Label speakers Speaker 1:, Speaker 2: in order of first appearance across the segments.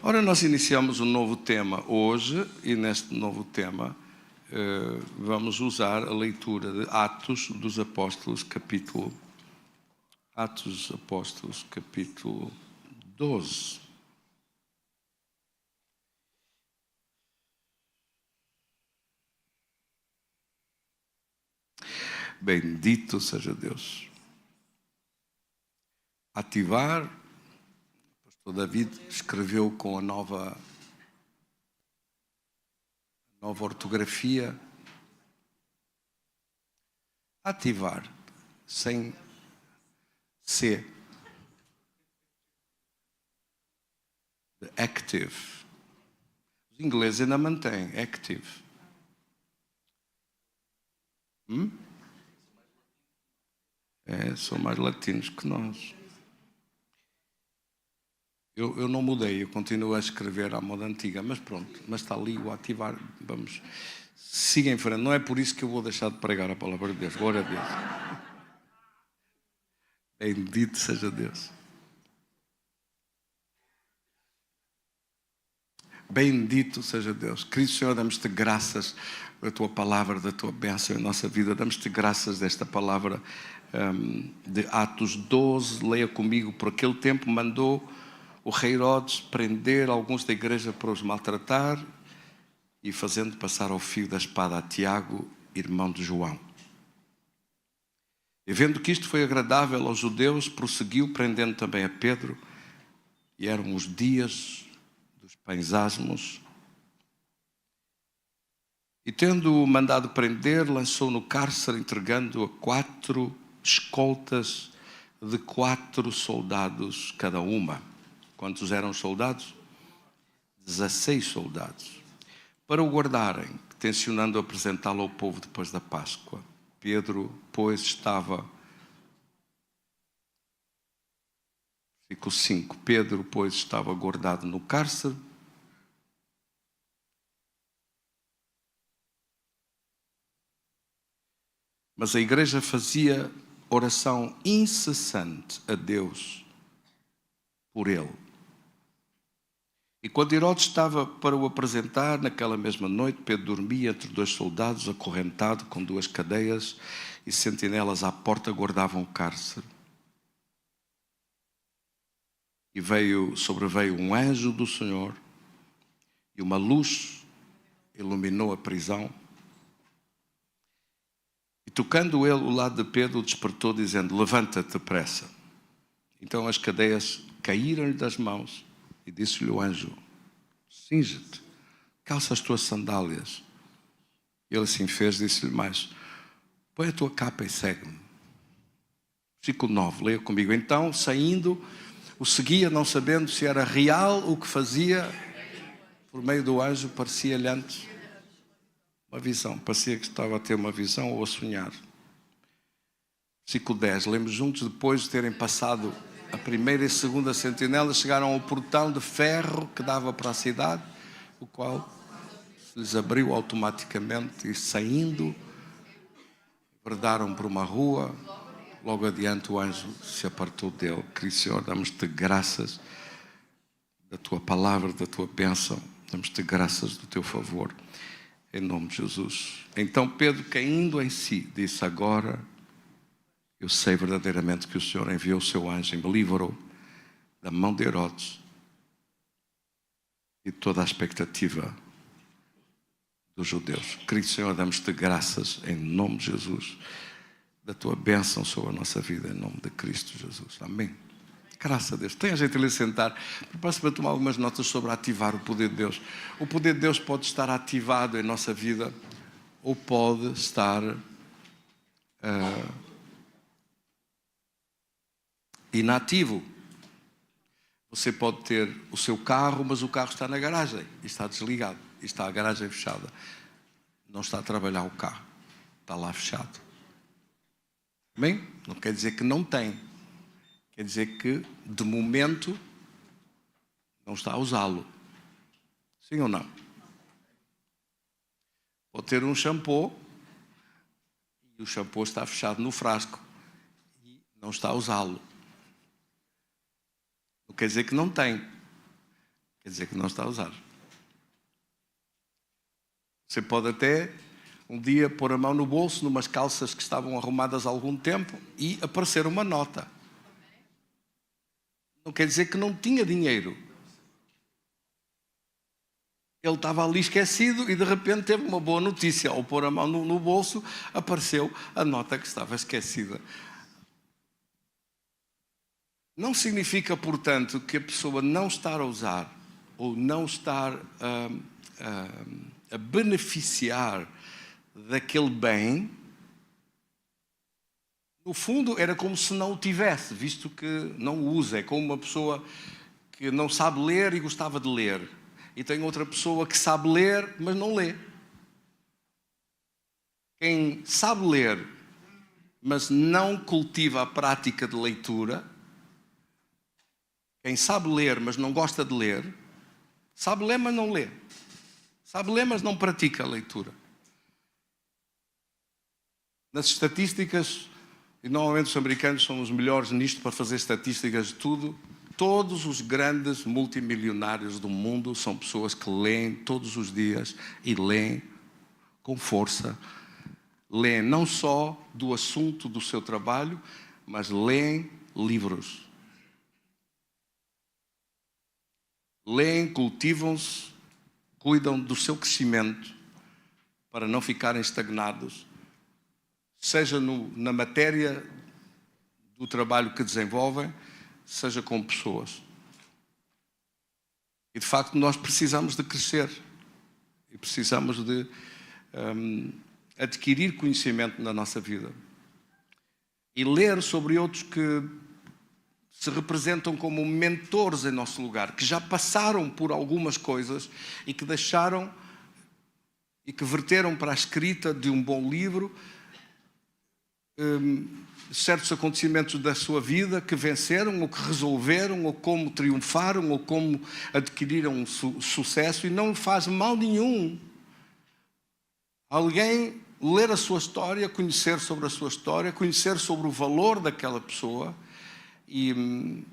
Speaker 1: Ora, nós iniciamos um novo tema hoje e neste novo tema vamos usar a leitura de Atos dos Apóstolos, capítulo 12. Bendito seja Deus. Ativar, o pastor David escreveu com a nova ortografia. Ativar, sem C. Active. Os ingleses ainda mantêm active. São mais latinos que nós. Eu não mudei, eu continuo a escrever à moda antiga, mas pronto, mas está ali o ativar. Vamos, siga em frente. Não é por isso que eu vou deixar de pregar a palavra de Deus. Glória a Deus. Bendito seja Deus. Bendito seja Deus. Querido Senhor, damos-te graças da tua palavra, da tua bênção em nossa vida. Damos-te graças desta palavra de Atos 12. Leia comigo. Por aquele tempo mandou o rei Herodes prender alguns da igreja para os maltratar e fazendo passar ao fio da espada a Tiago, irmão de João. E vendo que isto foi agradável aos judeus, prosseguiu prendendo também a Pedro. E eram os dias dos pães asmos. E tendo-o mandado prender, lançou no cárcere, entregando-o a 4 escoltas de 4 soldados cada uma. Quantos eram os soldados? 16 soldados. Para o guardarem, tencionando apresentá-lo ao povo depois da Páscoa. Pedro, pois, estava... Versículo 5. Pedro, pois, estava guardado no cárcere. Mas a igreja fazia oração incessante a Deus por ele. E quando Herodes estava para o apresentar, naquela mesma noite, Pedro dormia entre 2 soldados, acorrentado com 2 cadeias, e sentinelas à porta guardavam o cárcere. E sobreveio um anjo do Senhor, e uma luz iluminou a prisão. E tocando ele o lado de Pedro, o despertou, dizendo: levanta-te depressa. Então as cadeias caíram-lhe das mãos, e disse-lhe o anjo: cinge-te, calça as tuas sandálias. E ele assim fez, disse-lhe mais: põe a tua capa e segue-me. Versículo 9, leia comigo. Então, saindo, o seguia, não sabendo se era real o que fazia. Por meio do anjo, parecia-lhe antes uma visão. Parecia que estava a ter uma visão ou a sonhar. Versículo 10, lemos juntos. Depois de terem passado a primeira e a segunda sentinela, chegaram ao portão de ferro que dava para a cidade, o qual se lhes abriu automaticamente, e saindo, verdaram por uma rua. Logo adiante o anjo se apartou dele. Querido Senhor, damos-te graças da tua palavra, da tua bênção. Damos-te graças do teu favor, em nome de Jesus. Então Pedro, caindo em si, disse: agora eu sei verdadeiramente que o Senhor enviou o seu anjo e me livrou da mão de Herodes e de toda a expectativa dos judeus. Querido Senhor, damos-te graças em nome de Jesus, da tua bênção sobre a nossa vida, em nome de Cristo Jesus. Amém. Graças a Deus. Tenha a gente ali sentar. Prepare-se para tomar algumas notas sobre ativar o poder de Deus. O poder de Deus pode estar ativado em nossa vida ou pode estar inativo. Você pode ter o seu carro, mas o carro está na garagem e está desligado, e está a garagem fechada. Não está a trabalhar o carro, está lá fechado. Bem, não quer dizer que não tem, quer dizer que de momento não está a usá-lo. Sim ou não? Pode ter um shampoo e o shampoo está fechado no frasco e não está a usá-lo. Não quer dizer que não tem. quer dizer que não está a usar. Você pode até um dia pôr a mão no bolso, numas calças que estavam arrumadas há algum tempo, e aparecer uma nota. Não quer dizer que não tinha dinheiro. Ele estava ali esquecido e de repente teve uma boa notícia. Ao pôr a mão no bolso, apareceu a nota que estava esquecida. Não significa, portanto, que a pessoa não estar a usar ou não estar a beneficiar daquele bem, no fundo era como se não o tivesse, visto que não o usa. É como uma pessoa que não sabe ler e gostava de ler, e tem outra pessoa que sabe ler, mas não lê. Quem sabe ler, mas não cultiva a prática de leitura, quem sabe ler, mas não gosta de ler, sabe ler, mas não lê. Sabe ler, mas não pratica a leitura. Nas estatísticas, e normalmente os americanos são os melhores nisto para fazer estatísticas de tudo, todos os grandes multimilionários do mundo são pessoas que leem todos os dias e leem com força. Leem não só do assunto do seu trabalho, mas leem livros. Leem, cultivam-se, cuidam do seu crescimento para não ficarem estagnados, seja na matéria do trabalho que desenvolvem, seja com pessoas. E de facto nós precisamos de crescer e precisamos de adquirir conhecimento na nossa vida e ler sobre outros que se representam como mentores em nosso lugar, que já passaram por algumas coisas e que deixaram e que verteram para a escrita de um bom livro certos acontecimentos da sua vida que venceram, ou que resolveram, ou como triunfaram, ou como adquiriram sucesso, e não faz mal nenhum alguém ler a sua história, conhecer sobre a sua história, conhecer sobre o valor daquela pessoa. E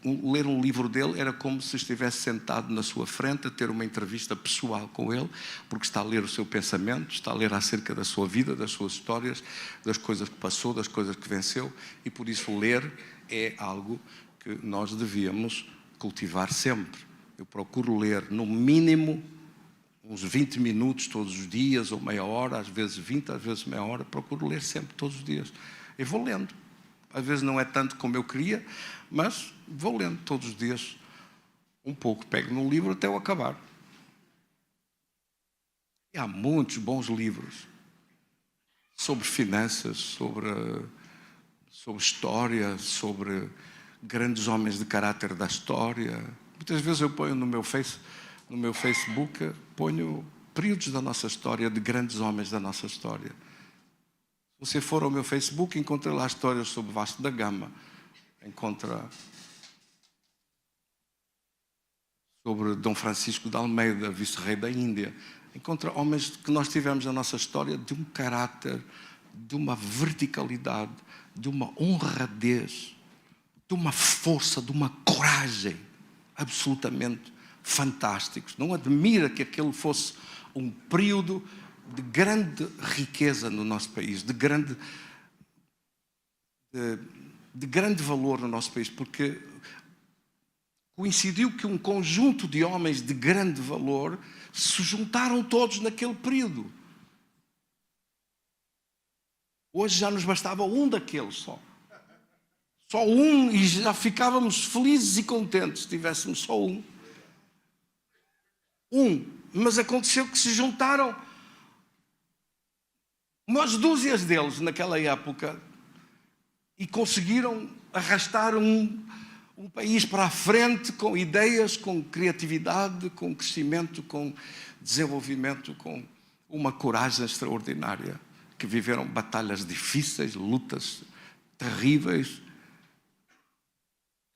Speaker 1: ler um livro dele era como se estivesse sentado na sua frente a ter uma entrevista pessoal com ele, porque está a ler o seu pensamento, está a ler acerca da sua vida, das suas histórias, das coisas que passou, das coisas que venceu, e por isso ler é algo que nós devíamos cultivar sempre. Eu procuro ler no mínimo uns 20 minutos todos os dias, ou meia hora, às vezes 20, às vezes meia hora. Procuro ler sempre, todos os dias. Eu vou lendo. Às vezes não é tanto como eu queria, mas vou lendo todos os dias um pouco. Pego num livro até eu acabar. E há muitos bons livros sobre finanças, sobre história, sobre grandes homens de caráter da história. Muitas vezes eu ponho no meu Facebook, ponho períodos da nossa história, de grandes homens da nossa história. Se você for ao meu Facebook, encontra lá histórias sobre Vasco da Gama, encontra sobre Dom Francisco de Almeida, vice-rei da Índia, encontra homens que nós tivemos na nossa história de um caráter, de uma verticalidade, de uma honradez, de uma força, de uma coragem absolutamente fantásticos. Não admira que aquele fosse um período de grande riqueza no nosso país, de grande valor no nosso país, porque coincidiu que um conjunto de homens de grande valor se juntaram todos naquele período. Hoje já nos bastava um daqueles só. Só um, e já ficávamos felizes e contentes se tivéssemos só um. Mas aconteceu que se juntaram umas dúzias deles naquela época e conseguiram arrastar um país para a frente com ideias, com criatividade, com crescimento, com desenvolvimento, com uma coragem extraordinária, que viveram batalhas difíceis, lutas terríveis,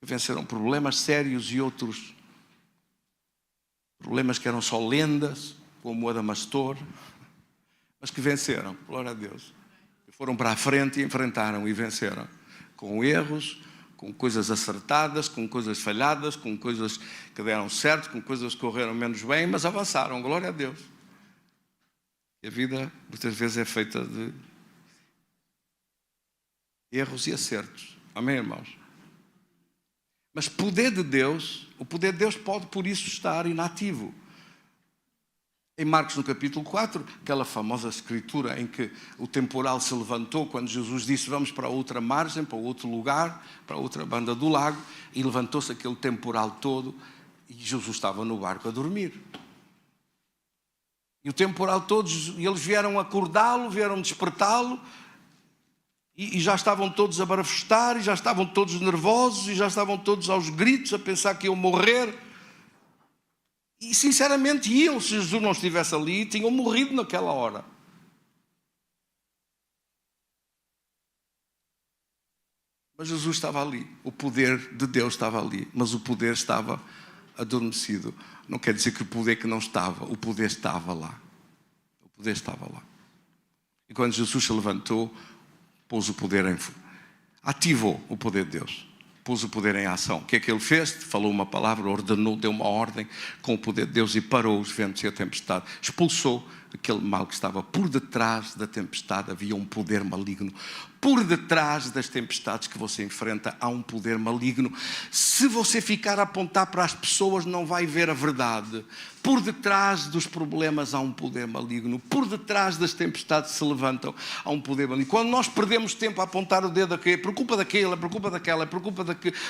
Speaker 1: que venceram problemas sérios e outros problemas que eram só lendas, como o Adamastor, mas que venceram, glória a Deus. Foram para a frente e enfrentaram e venceram, com erros, com coisas acertadas, com coisas falhadas, com coisas que deram certo, com coisas que correram menos bem, mas avançaram, glória a Deus. E a vida muitas vezes é feita de erros e acertos. Amém, irmãos? Mas o poder de Deus pode por isso estar inativo. Em Marcos, no capítulo 4, aquela famosa escritura em que o temporal se levantou quando Jesus disse: vamos para outra margem, para outro lugar, para outra banda do lago, e levantou-se aquele temporal todo e Jesus estava no barco a dormir. E o temporal todo, e eles vieram acordá-lo, vieram despertá-lo, e já estavam todos a barafustar, e já estavam todos nervosos, e já estavam todos aos gritos, a pensar que iam morrer. E sinceramente iam, se Jesus não estivesse ali, tinham morrido naquela hora. Mas Jesus estava ali, o poder de Deus estava ali, mas o poder estava adormecido. Não quer dizer que o poder que não estava, o poder estava lá. O poder estava lá. E quando Jesus se levantou, pôs o poder ativou o poder de Deus. Pôs o poder em ação. O que é que ele fez? Falou uma palavra, ordenou, deu uma ordem com o poder de Deus e parou os ventos e a tempestade. Expulsou aquele mal que estava por detrás da tempestade. Havia um poder maligno. Por detrás das tempestades que você enfrenta há um poder maligno. Se você ficar a apontar para as pessoas, não vai ver a verdade. Por detrás dos problemas há um poder maligno. Por detrás das tempestades que se levantam há um poder maligno. Quando nós perdemos tempo a apontar o dedo aqui, é por culpa daquele, é por culpa daquela, é por culpa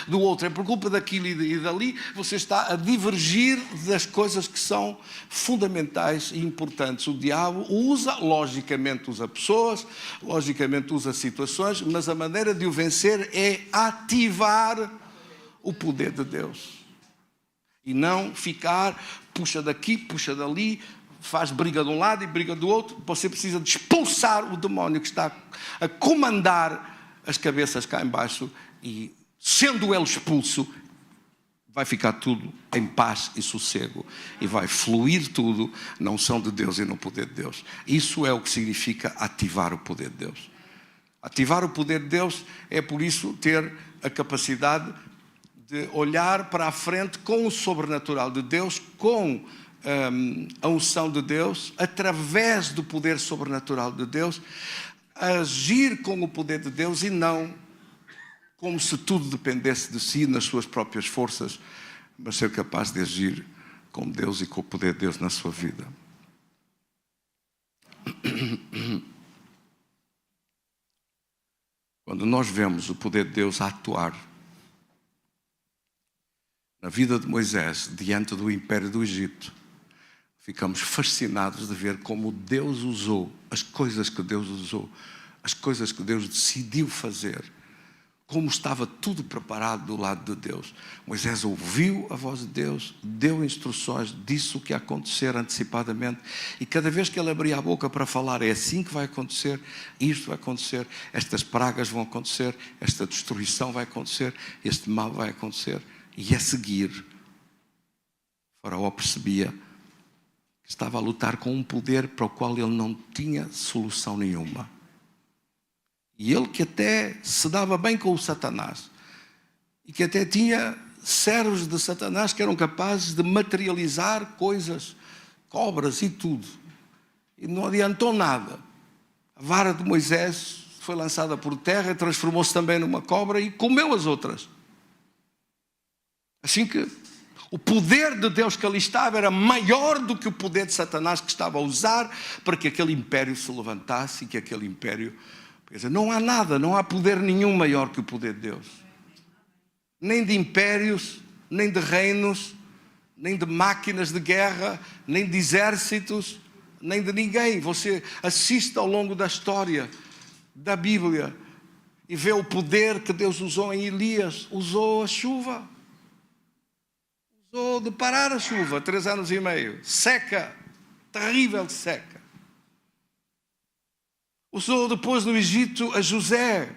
Speaker 1: do outro, é por culpa daquilo e dali, você está a divergir das coisas que são fundamentais e importantes. O diabo logicamente usa pessoas, logicamente usa situações, mas a maneira de o vencer é ativar o poder de Deus. E não ficar, puxa daqui, puxa dali, faz briga de um lado e briga do outro. Você precisa de expulsar o demónio que está a comandar as cabeças cá embaixo, e sendo ele expulso, vai ficar tudo em paz e sossego. E vai fluir tudo na unção de Deus e no poder de Deus. Isso é o que significa ativar o poder de Deus. Ativar o poder de Deus é, por isso, ter a capacidade de olhar para a frente com o sobrenatural de Deus, com a unção de Deus, através do poder sobrenatural de Deus, agir com o poder de Deus e não como se tudo dependesse de si, nas suas próprias forças, mas ser capaz de agir com Deus e com o poder de Deus na sua vida. Quando nós vemos o poder de Deus a atuar na vida de Moisés, diante do império do Egito, ficamos fascinados de ver como Deus usou as coisas que Deus usou, as coisas que Deus decidiu fazer, como estava tudo preparado do lado de Deus. Moisés ouviu a voz de Deus, deu instruções, disse o que ia acontecer antecipadamente, e cada vez que ele abria a boca para falar: é assim que vai acontecer, isto vai acontecer, estas pragas vão acontecer, esta destruição vai acontecer, este mal vai acontecer. E a seguir, o faraó percebia que estava a lutar com um poder para o qual ele não tinha solução nenhuma. E ele, que até se dava bem com o Satanás, e que até tinha servos de Satanás que eram capazes de materializar coisas, cobras e tudo, e não adiantou nada. A vara de Moisés foi lançada por terra, transformou-se também numa cobra e comeu as outras. Assim que o poder de Deus que ali estava era maior do que o poder de Satanás, que estava a usar para que aquele império se levantasse, e que aquele império... Quer dizer, não há nada, não há poder nenhum maior que o poder de Deus. Nem de impérios, nem de reinos, nem de máquinas de guerra, nem de exércitos, nem de ninguém. Você assiste ao longo da história da Bíblia e vê o poder que Deus usou em Elias. Usou a chuva. Usou de parar a chuva, 3 anos e meio. Seca, terrível seca. Usou depois no Egito a José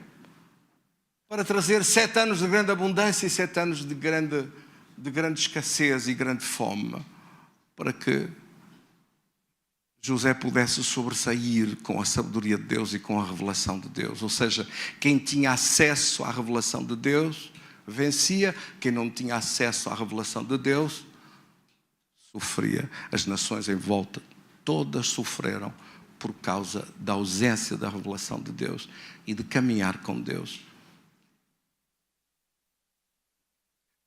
Speaker 1: para trazer 7 anos de grande abundância e 7 anos de grande escassez e grande fome, para que José pudesse sobressair com a sabedoria de Deus e com a revelação de Deus. Ou seja, quem tinha acesso à revelação de Deus vencia. Quem não tinha acesso à revelação de Deus sofria. As nações em volta todas sofreram por causa da ausência da revelação de Deus e de caminhar com Deus.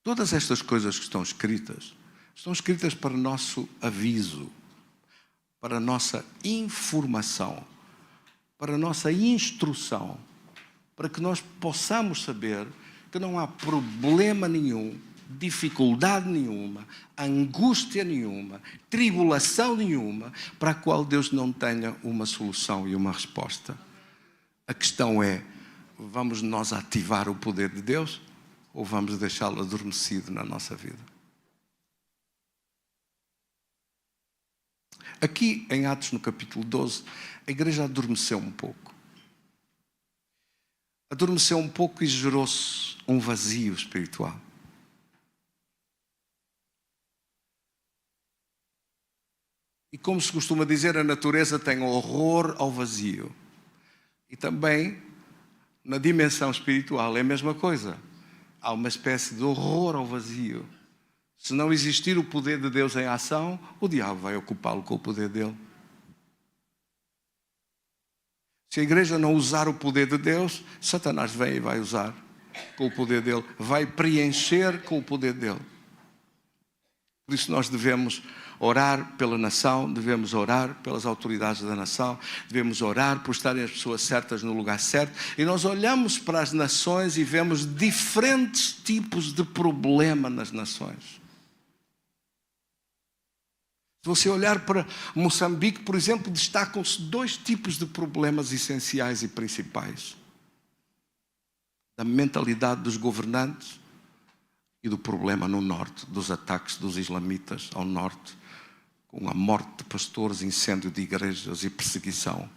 Speaker 1: Todas estas coisas que estão escritas para nosso aviso, para nossa informação, para nossa instrução, para que nós possamos saber que não há problema nenhum, dificuldade nenhuma, angústia nenhuma, tribulação nenhuma, para a qual Deus não tenha uma solução e uma resposta. A questão é, vamos nós ativar o poder de Deus ou vamos deixá-lo adormecido na nossa vida? Aqui em Atos, no capítulo 12, a igreja adormeceu um pouco. Adormeceu um pouco e gerou-se um vazio espiritual. E como se costuma dizer, a natureza tem horror ao vazio. E também, na dimensão espiritual, é a mesma coisa. Há uma espécie de horror ao vazio. Se não existir o poder de Deus em ação, o diabo vai ocupá-lo com o poder dele. Se a igreja não usar o poder de Deus, Satanás vem e vai usar com o poder dele. Vai preencher com o poder dele. Por isso nós devemos orar pela nação, devemos orar pelas autoridades da nação, devemos orar por estarem as pessoas certas no lugar certo. E nós olhamos para as nações e vemos diferentes tipos de problema nas nações. Se você olhar para Moçambique, por exemplo, destacam-se 2 tipos de problemas essenciais e principais: da mentalidade dos governantes e do problema no norte, dos ataques dos islamitas ao norte, com a morte de pastores, incêndio de igrejas e perseguição.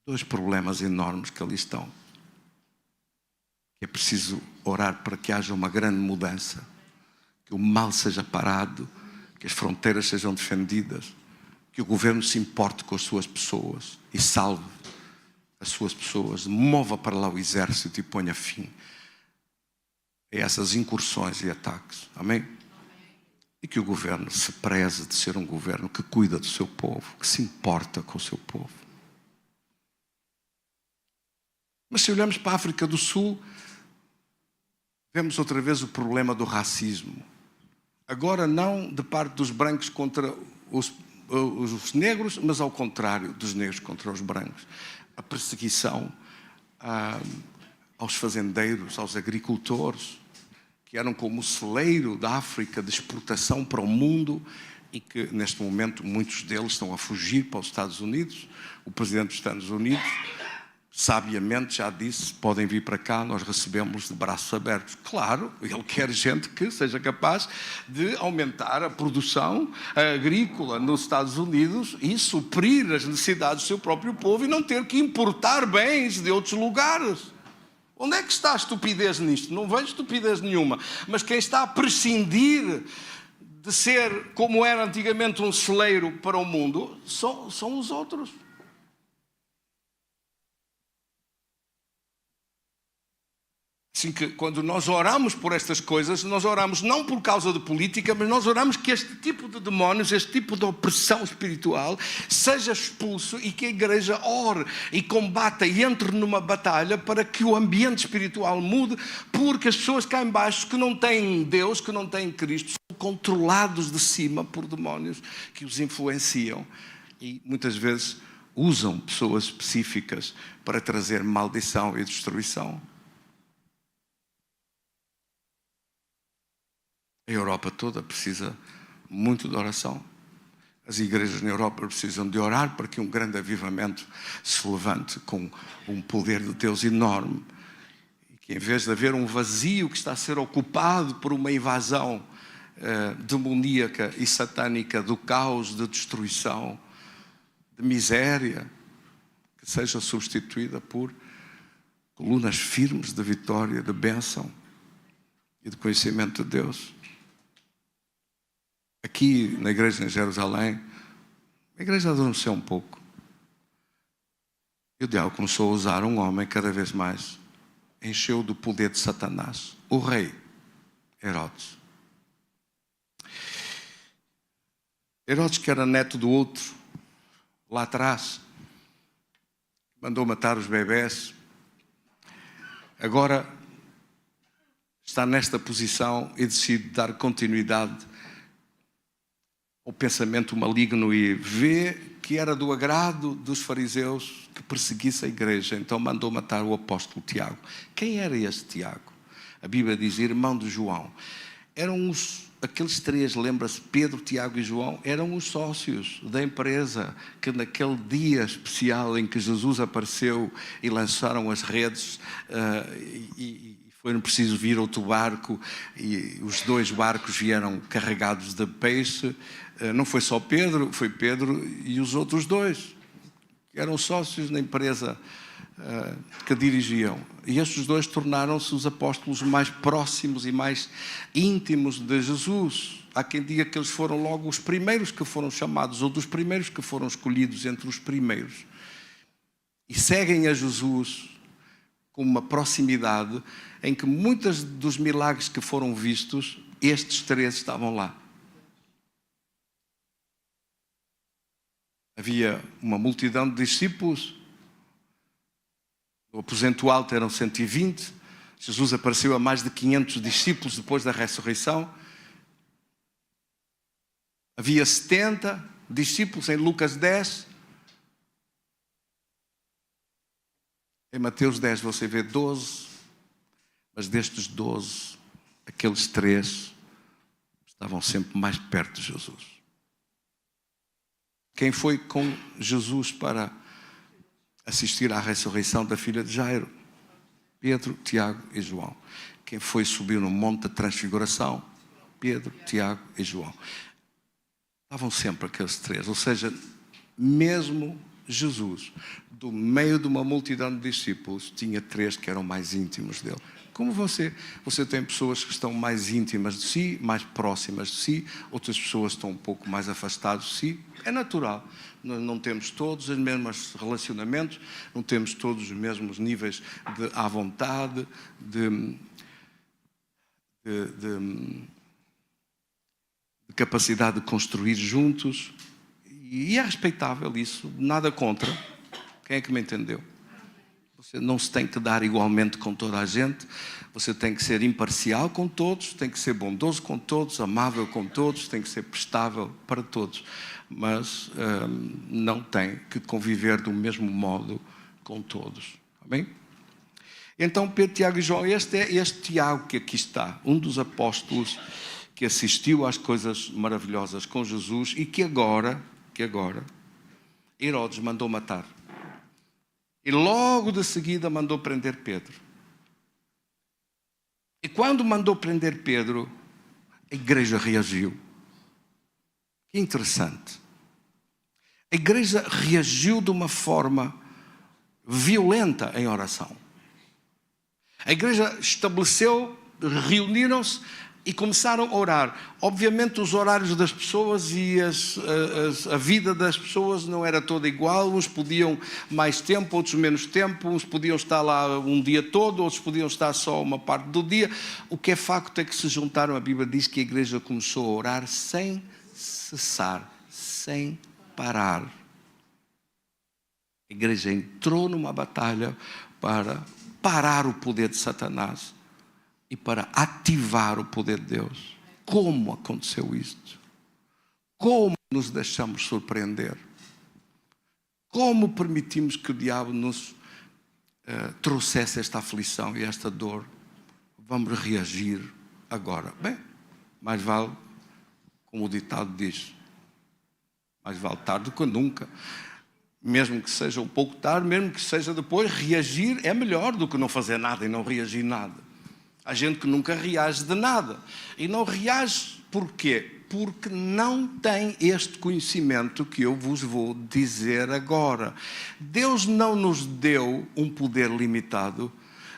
Speaker 1: 2 problemas enormes que ali estão. É preciso orar para que haja uma grande mudança, que o mal seja parado, que as fronteiras sejam defendidas, que o governo se importe com as suas pessoas e salve as suas pessoas, mova para lá o exército e ponha fim a essas incursões e ataques. Amém? E que o governo se preze de ser um governo que cuida do seu povo, que se importa com o seu povo. Mas se olhamos para a África do Sul, vemos outra vez o problema do racismo. Agora não de parte dos brancos contra os negros, mas ao contrário, dos negros contra os brancos. A perseguição aos fazendeiros, aos agricultores, que eram como o celeiro da África de exportação para o mundo e que neste momento muitos deles estão a fugir para os Estados Unidos. O presidente dos Estados Unidos sabiamente já disse: podem vir para cá, nós recebemos de braços abertos. Claro, ele quer gente que seja capaz de aumentar a produção agrícola nos Estados Unidos e suprir as necessidades do seu próprio povo e não ter que importar bens de outros lugares. Onde é que está a estupidez nisto? Não vejo estupidez nenhuma. Mas quem está a prescindir de ser, como era antigamente, um celeiro para o mundo, são os outros. Assim que quando nós oramos por estas coisas, nós oramos não por causa de política, mas nós oramos que este tipo de demónios, este tipo de opressão espiritual seja expulso e que a igreja ore e combata e entre numa batalha para que o ambiente espiritual mude, porque as pessoas cá em baixo que não têm Deus, que não têm Cristo, são controlados de cima por demónios que os influenciam e muitas vezes usam pessoas específicas para trazer maldição e destruição. A Europa toda precisa muito de oração. As igrejas na Europa precisam de orar para que um grande avivamento se levante com um poder de Deus enorme. E que em vez de haver um vazio que está a ser ocupado por uma invasão demoníaca e satânica do caos, de destruição, de miséria, que seja substituída por colunas firmes de vitória, de bênção e de conhecimento de Deus. Aqui na igreja em Jerusalém, a igreja adormeceu um pouco. E o diabo começou a usar um homem cada vez mais encheu do poder de Satanás? O rei Herodes. Herodes, que era neto do outro, lá atrás, mandou matar os bebés, agora está nesta posição e decide dar continuidade ao pensamento maligno e vê que era do agrado dos fariseus que perseguisse a igreja, então mandou matar o apóstolo Tiago. Quem era este Tiago? A Bíblia diz irmão de João. Eram aqueles três, lembra-se, Pedro, Tiago e João, eram os sócios da empresa que naquele dia especial em que Jesus apareceu e lançaram as redes e foi preciso vir outro barco e os dois barcos vieram carregados de peixe. Não foi só Pedro, foi Pedro e os outros dois, que eram sócios na empresa que dirigiam. E estes dois tornaram-se os apóstolos mais próximos e mais íntimos de Jesus. Há quem diga que eles foram logo os primeiros que foram chamados, ou dos primeiros que foram escolhidos entre os primeiros. E seguem a Jesus com uma proximidade em que muitos dos milagres que foram vistos, estes três estavam lá. Havia uma multidão de discípulos. No aposento alto eram 120. Jesus apareceu a mais de 500 discípulos depois da ressurreição. Havia 70 discípulos em Lucas 10. Em Mateus 10 você vê 12. Mas destes 12, aqueles três estavam sempre mais perto de Jesus. Quem foi com Jesus para assistir à ressurreição da filha de Jairo? Pedro, Tiago e João. Quem foi subir no monte da transfiguração? Pedro, Tiago e João. Estavam sempre aqueles três. Ou seja, mesmo Jesus, do meio de uma multidão de discípulos, tinha três que eram mais íntimos dele. Como você tem pessoas que estão mais íntimas de si, mais próximas de si, outras pessoas estão um pouco mais afastadas de si. É natural. Nós não temos todos os mesmos relacionamentos, não temos todos os mesmos níveis de à vontade, de capacidade de construir juntos. E é respeitável isso, nada contra. Quem é que me entendeu? Você não se tem que dar igualmente com toda a gente. Você tem que ser imparcial com todos, tem que ser bondoso com todos, amável com todos, tem que ser prestável para todos. Mas não tem que conviver do mesmo modo com todos. Amém? Então Pedro, Tiago e João, este é este Tiago que aqui está, um dos apóstolos que assistiu às coisas maravilhosas com Jesus e que agora Herodes mandou matar. E logo de seguida mandou prender Pedro. E quando mandou prender Pedro, a igreja reagiu. Que interessante. A igreja reagiu de uma forma violenta em oração. A igreja estabeleceu, reuniram-se e começaram a orar. Obviamente os horários das pessoas e a vida das pessoas não era toda igual. Uns podiam mais tempo, outros menos tempo. Uns podiam estar lá um dia todo, outros podiam estar só uma parte do dia. O que é facto é que se juntaram. A Bíblia diz que a igreja começou a orar sem cessar, sem parar. A igreja entrou numa batalha para parar o poder de Satanás e para ativar o poder de Deus. Como aconteceu isto? Como nos deixamos surpreender? Como permitimos que o diabo nos trouxesse esta aflição e esta dor? Vamos reagir agora. Bem, mais vale, como o ditado diz, mais vale tarde do que nunca. Mesmo que seja um pouco tarde, mesmo que seja depois, reagir é melhor do que não fazer nada e não reagir nada. Há gente que nunca reage de nada. E não reage porquê? Porque não tem este conhecimento que eu vos vou dizer agora. Deus não nos deu um poder limitado.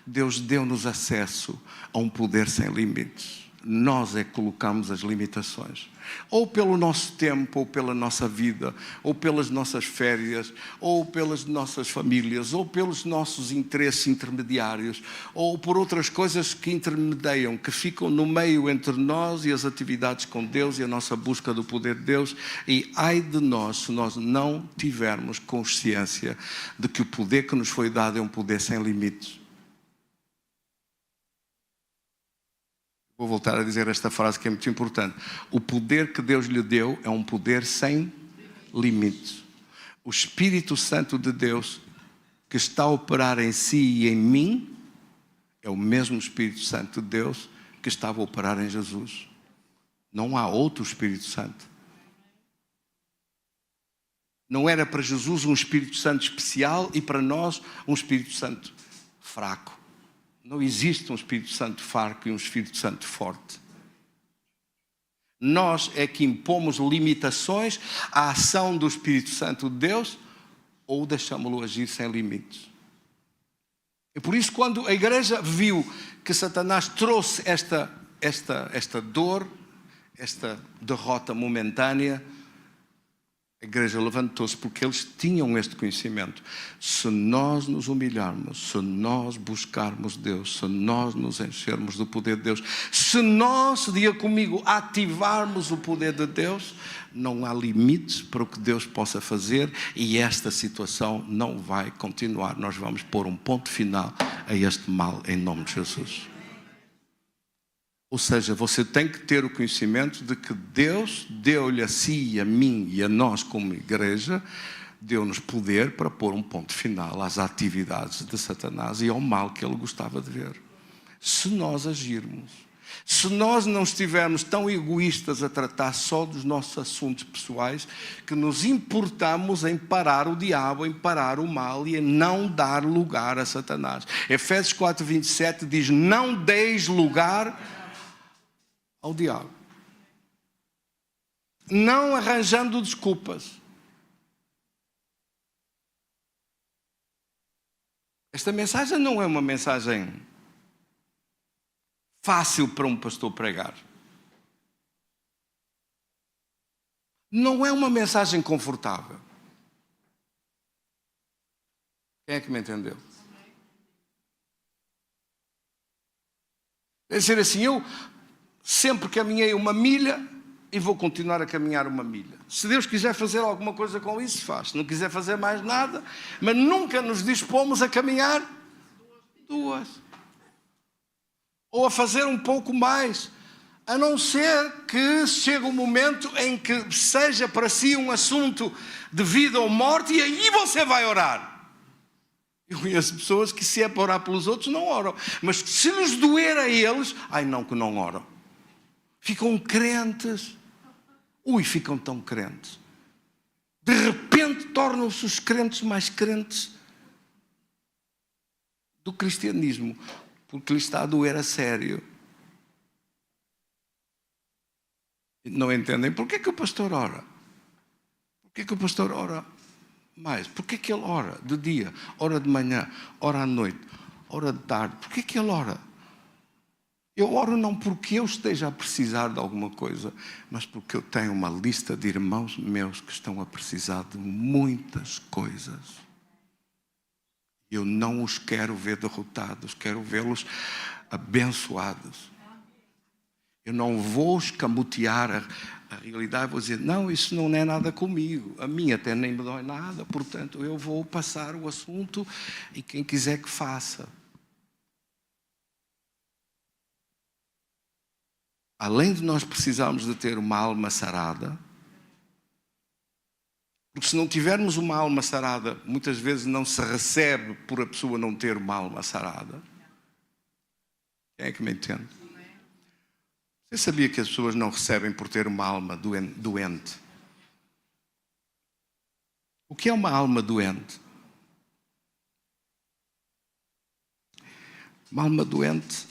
Speaker 1: Deus deu-nos acesso a um poder sem limites. nós é que colocamos as limitações. Ou pelo nosso tempo, ou pela nossa vida, ou pelas nossas férias, ou pelas nossas famílias, ou pelos nossos interesses intermediários, ou por outras coisas que intermediam, que ficam no meio entre nós e as atividades com Deus e a nossa busca do poder de Deus. E ai de nós se nós não tivermos consciência de que o poder que nos foi dado é um poder sem limites. Vou voltar a dizer esta frase que é muito importante. O poder que Deus lhe deu é um poder sem limites. O Espírito Santo de Deus que está a operar em si e em mim é o mesmo Espírito Santo de Deus que estava a operar em Jesus. Não há outro Espírito Santo. Não era para Jesus um Espírito Santo especial e para nós um Espírito Santo fraco. Não existe um Espírito Santo fraco e um Espírito Santo forte. Nós é que impomos limitações à ação do Espírito Santo de Deus ou deixamos-lo agir sem limites. E por isso, quando a igreja viu que Satanás trouxe esta dor, esta derrota momentânea, a igreja levantou-se porque eles tinham este conhecimento. Se nós nos humilharmos, se nós buscarmos Deus, se nós nos enchermos do poder de Deus, se nós, diga comigo, ativarmos o poder de Deus, não há limites para o que Deus possa fazer e esta situação não vai continuar. Nós vamos pôr um ponto final a este mal em nome de Jesus. Ou seja, você tem que ter o conhecimento de que Deus deu-lhe a si, a mim e a nós como igreja, deu-nos poder para pôr um ponto final às atividades de Satanás e ao mal que ele gostava de ver. Se nós agirmos, se nós não estivermos tão egoístas a tratar só dos nossos assuntos pessoais, que nos importamos em parar o diabo, em parar o mal e em não dar lugar a Satanás. Efésios 4:27 diz: não deis lugar ao diabo. Não arranjando desculpas. Esta mensagem não é uma mensagem fácil para um pastor pregar. Não é uma mensagem confortável. Quem é que me entendeu? É dizer assim, eu sempre caminhei uma milha e vou continuar a caminhar uma milha. Se Deus quiser fazer alguma coisa com isso, faz. Se não quiser fazer mais nada, mas nunca nos dispomos a caminhar 2. Ou a fazer um pouco mais. A não ser que chegue um momento em que seja para si um assunto de vida ou morte e aí você vai orar. Eu conheço pessoas que se é para orar pelos outros não oram. Mas se nos doer a eles, ai não que não oram. Ficam crentes. Ficam tão crentes. De repente tornam-se os crentes mais crentes do cristianismo. Porque lhes está a doer a sério. Não entendem? Porquê que o pastor ora? Porquê que o pastor ora mais? Porquê que ele ora de dia, ora de manhã, ora à noite, ora de tarde? Porquê que ele ora? Eu oro não porque eu esteja a precisar de alguma coisa, mas porque eu tenho uma lista de irmãos meus que estão a precisar de muitas coisas. Eu não os quero ver derrotados, quero vê-los abençoados. Eu não vou escamotear a realidade, vou dizer, não, isso não é nada comigo, a mim até nem me dói nada, portanto eu vou passar o assunto e quem quiser que faça. Além de nós precisarmos de ter uma alma sarada, porque se não tivermos uma alma sarada, muitas vezes não se recebe por a pessoa não ter uma alma sarada. Quem é que me entende? Você sabia que as pessoas não recebem por ter uma alma doente? O que é uma alma doente? Uma alma doente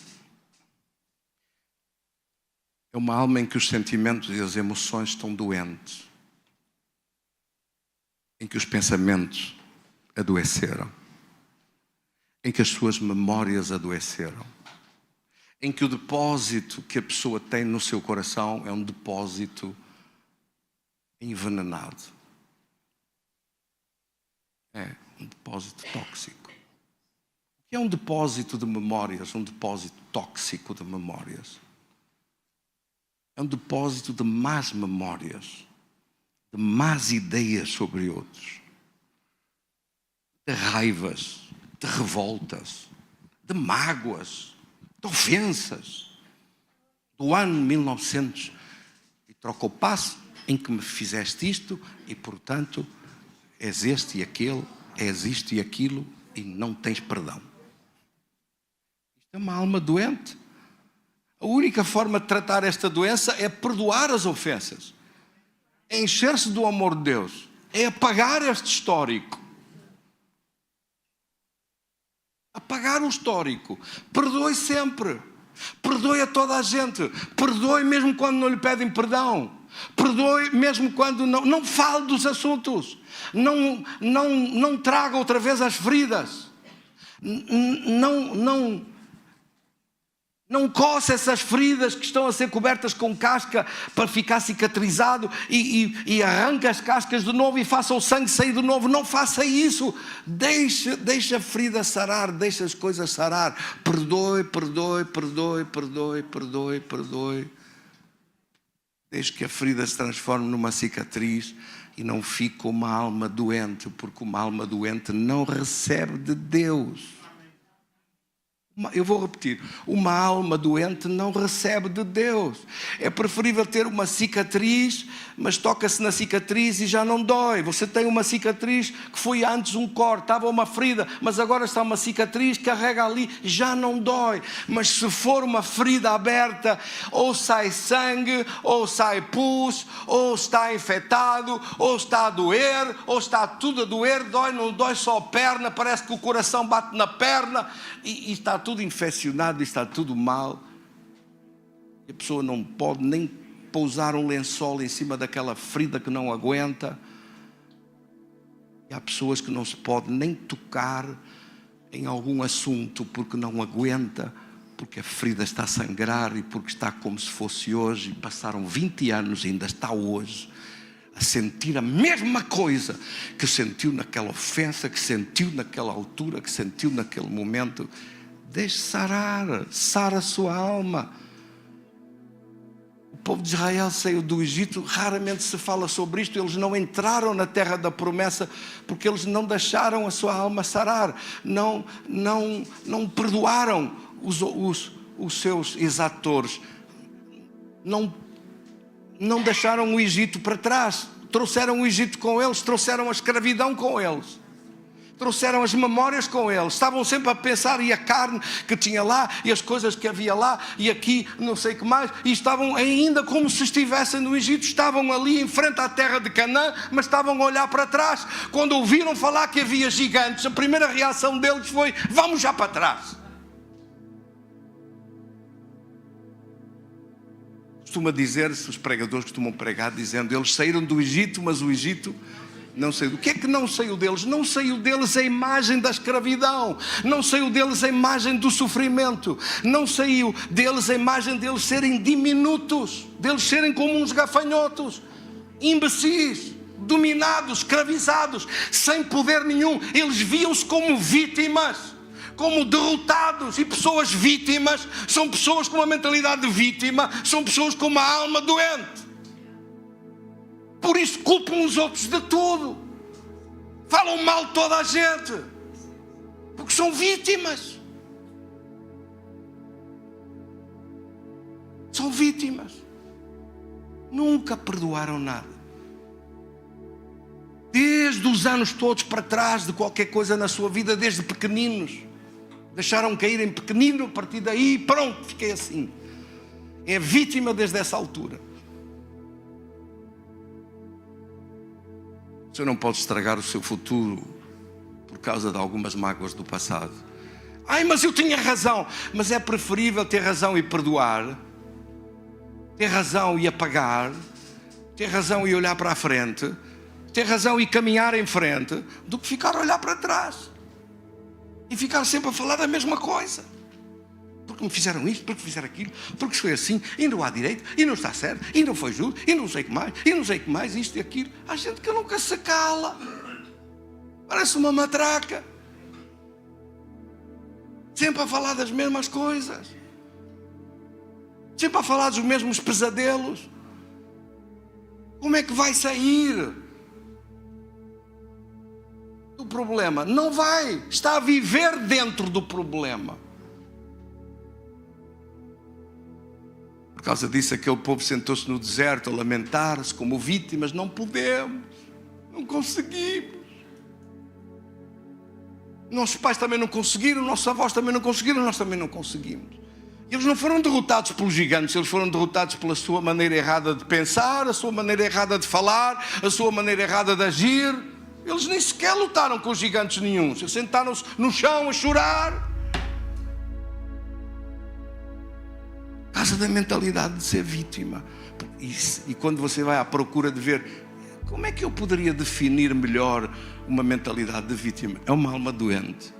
Speaker 1: é uma alma em que os sentimentos e as emoções estão doentes. Em que os pensamentos adoeceram. Em que as suas memórias adoeceram. em que o depósito que a pessoa tem no seu coração é um depósito envenenado. É um depósito tóxico. O que é um depósito de memórias? Um depósito tóxico de memórias. É um depósito de más memórias, de más ideias sobre outros, de raivas, de revoltas, de mágoas, de ofensas. Do ano 1900 e troca o passo em que me fizeste isto e, portanto, és este e aquele, és isto e aquilo e não tens perdão. Isto é uma alma doente. A única forma de tratar esta doença é perdoar as ofensas, é encher-se do amor de Deus, é apagar este histórico. Apagar o histórico. Perdoe sempre. Perdoe a toda a gente. Perdoe mesmo quando não lhe pedem perdão. Perdoe mesmo quando não fale dos assuntos. Não traga outra vez as feridas. Não coça essas feridas que estão a ser cobertas com casca para ficar cicatrizado e arranca as cascas de novo e faça o sangue sair de novo. Não faça isso. Deixa a ferida sarar, deixa as coisas sarar. Perdoe. Deixe que a ferida se transforme numa cicatriz e não fique uma alma doente, porque uma alma doente não recebe de Deus. Eu vou repetir, uma alma doente não recebe de Deus. É preferível ter uma cicatriz, mas toca-se na cicatriz e já não dói. Você tem uma cicatriz que foi antes um corte, estava uma ferida, mas agora está uma cicatriz, carrega ali, já não dói. Mas se for uma ferida aberta, ou sai sangue, ou sai pus, ou está infectado, ou está a doer, ou está tudo a doer, dói, não dói só a perna, parece que o coração bate na perna e está tudo infeccionado, está tudo mal. E a pessoa não pode nem pousar um lençol em cima daquela ferida que não aguenta. E há pessoas que não se pode nem tocar em algum assunto porque não aguenta, porque a ferida está a sangrar e porque está como se fosse hoje, e passaram 20 anos e ainda está hoje a sentir a mesma coisa que sentiu naquela ofensa, que sentiu naquela altura, que sentiu naquele momento. Deixe sarar, sara a sua alma. O povo de Israel saiu do Egito, raramente se fala sobre isto. Eles não entraram na terra da promessa porque eles não deixaram a sua alma sarar, não perdoaram os seus exatores, não deixaram o Egito para trás, trouxeram o Egito com eles, trouxeram a escravidão com eles, trouxeram as memórias com eles, estavam sempre a pensar, e a carne que tinha lá, e as coisas que havia lá, e aqui não sei o que mais, e estavam ainda como se estivessem no Egito, estavam ali em frente à terra de Canaã, mas estavam a olhar para trás. Quando ouviram falar que havia gigantes, a primeira reação deles foi: vamos já para trás. Costuma dizer-se, os pregadores costumam pregar dizendo: eles saíram do Egito, mas o Egito não saiu. O que é que não saiu deles? Não saiu deles a imagem da escravidão, não saiu deles a imagem do sofrimento, não saiu deles a imagem deles serem diminutos, deles serem como uns gafanhotos, imbecis, dominados, escravizados, sem poder nenhum. Eles viam-se como vítimas, como derrotados, e pessoas vítimas são pessoas com uma mentalidade de vítima, são pessoas com uma alma doente. Por isso culpam os outros de tudo, falam mal de toda a gente, porque são vítimas. São vítimas. Nunca perdoaram nada. Desde os anos todos para trás, de qualquer coisa na sua vida, desde pequeninos, deixaram cair em pequenino, a partir daí, pronto, fiquei assim. É vítima desde essa altura. Você não pode estragar o seu futuro por causa de algumas mágoas do passado. Ai, mas eu tinha razão. Mas é preferível ter razão e perdoar, ter razão e apagar, ter razão e olhar para a frente, ter razão e caminhar em frente, do que ficar a olhar para trás e ficar sempre a falar da mesma coisa. Porque porque me fizeram isto, porque fizeram aquilo, porque foi assim, e não há direito, e não está certo, e não foi justo, e não sei o que mais, e não sei o que mais, isto e aquilo. Há gente que nunca se cala. Parece uma matraca. Sempre a falar das mesmas coisas. Sempre a falar dos mesmos pesadelos. Como é que vai sair do problema? Não vai. Está a viver dentro do problema. Por causa disso, aquele povo sentou-se no deserto a lamentar-se como vítimas. Não podemos. Não conseguimos. Nossos pais também não conseguiram, nossos avós também não conseguiram, nós também não conseguimos. Eles não foram derrotados pelos gigantes, eles foram derrotados pela sua maneira errada de pensar, a sua maneira errada de falar, a sua maneira errada de agir. Eles nem sequer lutaram com os gigantes nenhuns, eles sentaram-se no chão a chorar. Por causa da mentalidade de ser vítima. E quando você vai à procura de ver como é que eu poderia definir melhor uma mentalidade de vítima, é uma alma doente.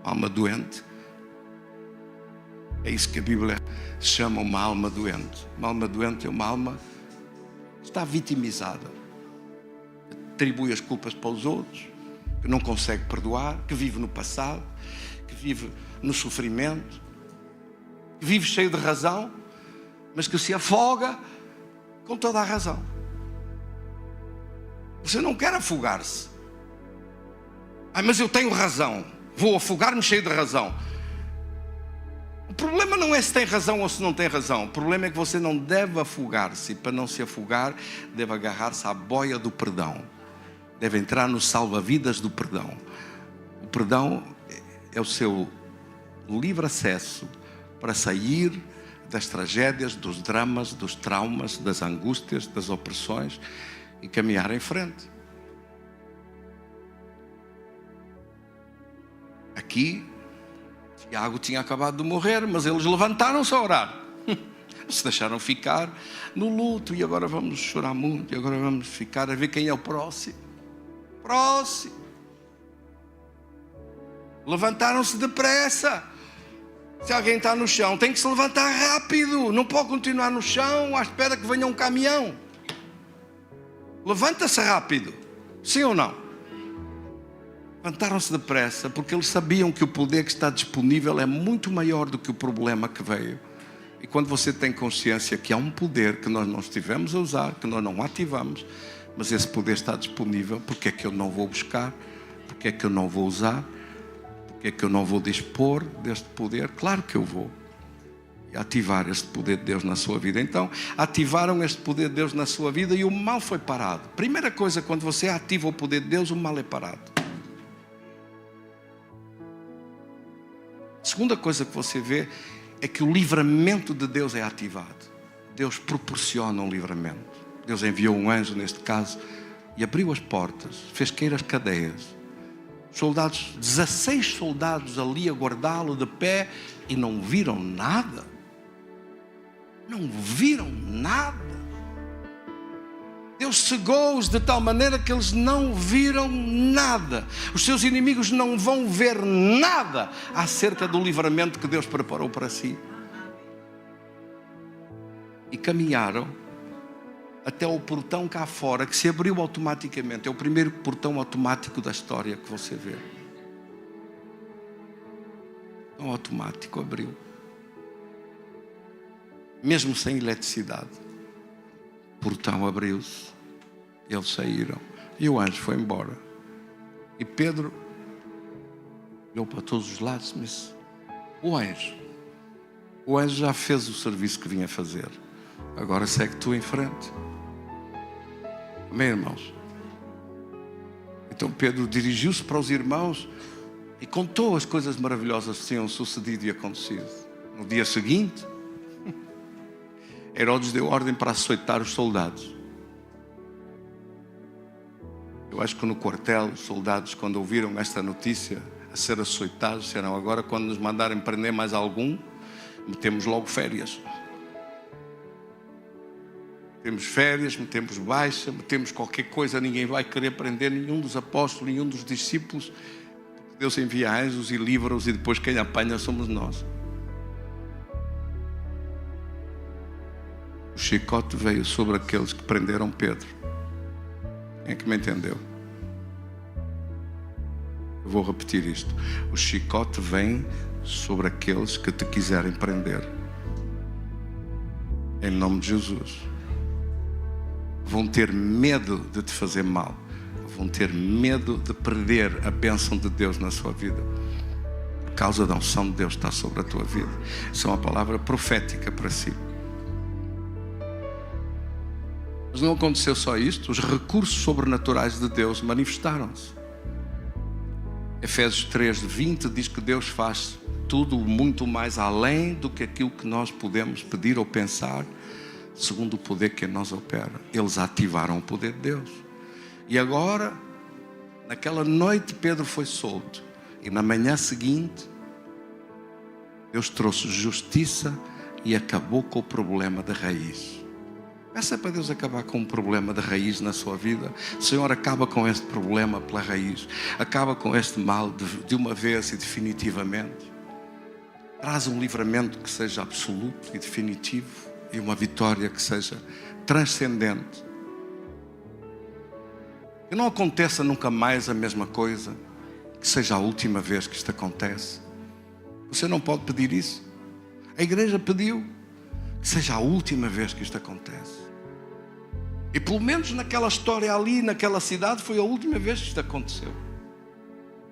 Speaker 1: Uma alma doente. É isso que a Bíblia chama uma alma doente. Uma alma doente é uma alma que está vitimizada. Atribui as culpas para os outros, que não consegue perdoar, que vive no passado, que vive no sofrimento, que vive cheio de razão, mas que se afoga com toda a razão. Você não quer afogar-se. Mas eu tenho razão. Vou afogar-me cheio de razão. O problema não é se tem razão ou se não tem razão. O problema é que você não deve afogar-se. E para não se afogar, deve agarrar-se à boia do perdão. Deve entrar no salva-vidas do perdão. O perdão é o seu livre acesso para sair das tragédias, dos dramas, dos traumas, das angústias, das opressões e caminhar em frente. Aqui, Tiago tinha acabado de morrer, mas eles levantaram-se a orar. Se deixaram ficar no luto, e agora vamos chorar muito, e agora vamos ficar a ver quem é o próximo. Próximo. Levantaram-se depressa. Se alguém está no chão, tem que se levantar rápido. Não pode continuar no chão à espera que venha um caminhão. Levanta-se rápido. Sim ou não? Levantaram-se depressa porque eles sabiam que o poder que está disponível é muito maior do que o problema que veio. E quando você tem consciência que há um poder que nós não estivemos a usar, que nós não ativamos, mas esse poder está disponível, porque é que eu não vou buscar? Porque é que eu não vou usar? Porque é que eu não vou dispor deste poder? Claro que eu vou. E ativar este poder de Deus na sua vida. Então, ativaram este poder de Deus na sua vida e o mal foi parado. Primeira coisa, quando você ativa o poder de Deus, o mal é parado. Segunda coisa que você vê é que o livramento de Deus é ativado. Deus proporciona um livramento. Deus enviou um anjo, neste caso, e abriu as portas, fez cair as cadeias. Soldados, 16 soldados ali a guardá-lo de pé e não viram nada. Não viram nada. Deus cegou-os de tal maneira que eles não viram nada. Os seus inimigos não vão ver nada acerca do livramento que Deus preparou para si. E caminharam até o portão cá fora, que se abriu automaticamente. É o primeiro portão automático da história que você vê. O automático abriu. Mesmo sem eletricidade. O portão abriu-se. Eles saíram. E o anjo foi embora. E Pedro olhou para todos os lados e disse: o anjo já fez o serviço que vinha fazer. Agora segue tu em frente. Amém, irmãos? Então Pedro dirigiu-se para os irmãos e contou as coisas maravilhosas que tinham sucedido e acontecido. No dia seguinte, Herodes deu ordem para açoitar os soldados. Eu acho que no quartel, os soldados, quando ouviram esta notícia a ser açoitados, disseram: agora, quando nos mandarem prender mais algum, metemos logo férias. Metemos férias, metemos baixa, metemos qualquer coisa. Ninguém vai querer prender nenhum dos apóstolos, nenhum dos discípulos. Deus envia anjos e livra-os, e depois quem apanha somos nós. O chicote veio sobre aqueles que prenderam Pedro. Quem é que me entendeu? Eu vou repetir isto. O chicote vem sobre aqueles que te quiserem prender. Em nome de Jesus. Vão ter medo de te fazer mal. Vão ter medo de perder a bênção de Deus na sua vida. A causa da unção de Deus está sobre a tua vida. Isso é uma palavra profética para si. Mas não aconteceu só isto. Os recursos sobrenaturais de Deus manifestaram-se. Efésios 3:20 diz que Deus faz tudo muito mais além do que aquilo que nós podemos pedir ou pensar, segundo o poder que em nós opera. Eles ativaram o poder de Deus. E agora, naquela noite, Pedro foi solto. E na manhã seguinte, Deus trouxe justiça e acabou com o problema da raiz. Peça para Deus acabar com o problema da raiz na sua vida. Senhor, acaba com este problema pela raiz. Acaba com este mal de uma vez e definitivamente. Traz um livramento que seja absoluto e definitivo. E uma vitória que seja transcendente. Que não aconteça nunca mais a mesma coisa. Que seja a última vez que isto acontece. Você não pode pedir isso. A igreja pediu que seja a última vez que isto acontece. E pelo menos naquela história ali, naquela cidade, foi a última vez que isto aconteceu.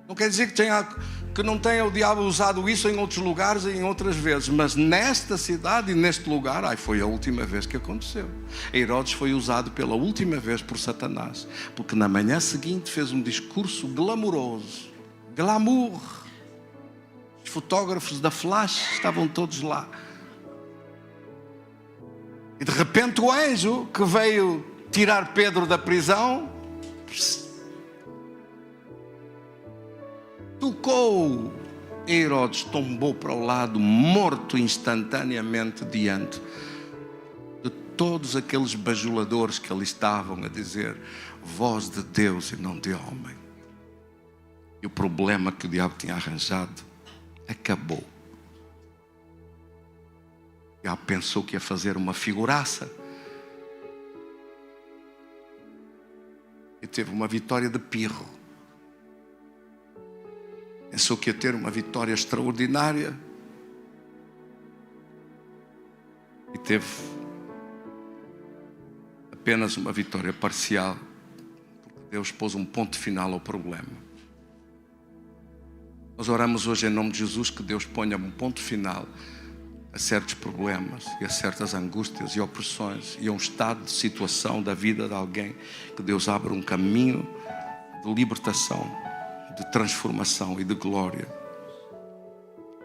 Speaker 1: Não quer dizer que não tenha o diabo usado isso em outros lugares e em outras vezes. Mas nesta cidade e neste lugar, foi a última vez que aconteceu. Herodes foi usado pela última vez por Satanás. Porque na manhã seguinte fez um discurso glamouroso. Glamour. Os fotógrafos da Flash estavam todos lá. E de repente o anjo que veio tirar Pedro da prisão tocou. Herodes tombou para o lado, morto instantaneamente diante de todos aqueles bajuladores que ali estavam a dizer: voz de Deus e não de homem. E o problema que o diabo tinha arranjado acabou. O diabo pensou que ia fazer uma figuraça e teve uma vitória de pirro. Pensou que ia ter uma vitória extraordinária e teve apenas uma vitória parcial, porque Deus pôs um ponto final ao problema. Nós oramos hoje em nome de Jesus que Deus ponha um ponto final a certos problemas e a certas angústias e opressões e a um estado de situação da vida de alguém, que Deus abra um caminho de libertação, de transformação e de glória.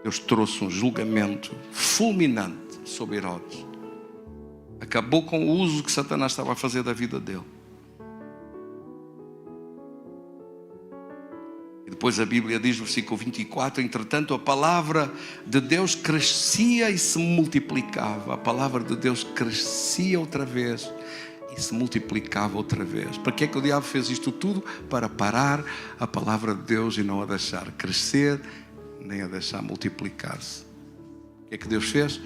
Speaker 1: Deus trouxe um julgamento fulminante sobre Herodes. Acabou com o uso que Satanás estava a fazer da vida dele. E depois a Bíblia diz no versículo 24: entretanto a palavra de Deus crescia e se multiplicava. A palavra de Deus crescia outra vez e se multiplicava outra vez. Para que é que o diabo fez isto tudo? Para parar a palavra de Deus e não a deixar crescer, nem a deixar multiplicar-se. O que é que Deus fez?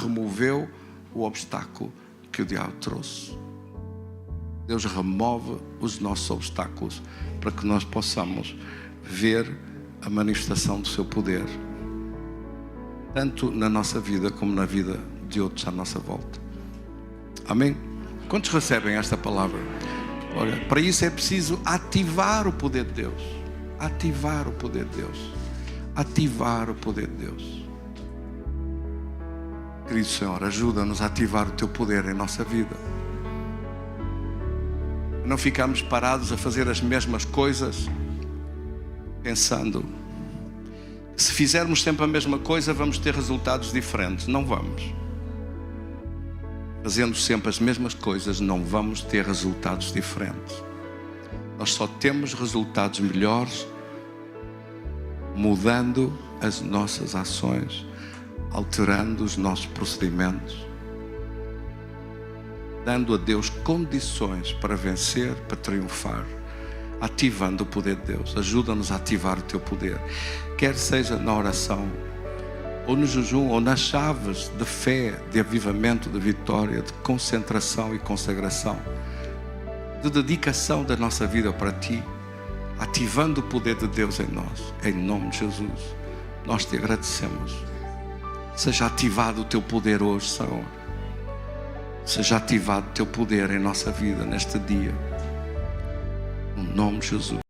Speaker 1: Removeu o obstáculo que o diabo trouxe. Deus remove os nossos obstáculos para que nós possamos ver a manifestação do seu poder, tanto na nossa vida como na vida de outros à nossa volta. Amém? Quantos recebem esta palavra? Olha, para isso é preciso ativar o poder de Deus. Ativar o poder de Deus. Ativar o poder de Deus. Querido Senhor, ajuda-nos a ativar o teu poder em nossa vida. Não ficarmos parados a fazer as mesmas coisas, pensando que se fizermos sempre a mesma coisa vamos ter resultados diferentes. Não vamos. Fazendo sempre as mesmas coisas não vamos ter resultados diferentes. Nós só temos resultados melhores mudando as nossas ações, alterando os nossos procedimentos, dando a Deus condições para vencer, para triunfar, ativando o poder de Deus. Ajuda-nos a ativar o teu poder, quer seja na oração, ou no jejum, ou nas chaves de fé, de avivamento, de vitória, de concentração e consagração, de dedicação da nossa vida para Ti, ativando o poder de Deus em nós. Em nome de Jesus, nós Te agradecemos. Seja ativado o Teu poder hoje, Senhor. Seja ativado o Teu poder em nossa vida neste dia. No nome de Jesus.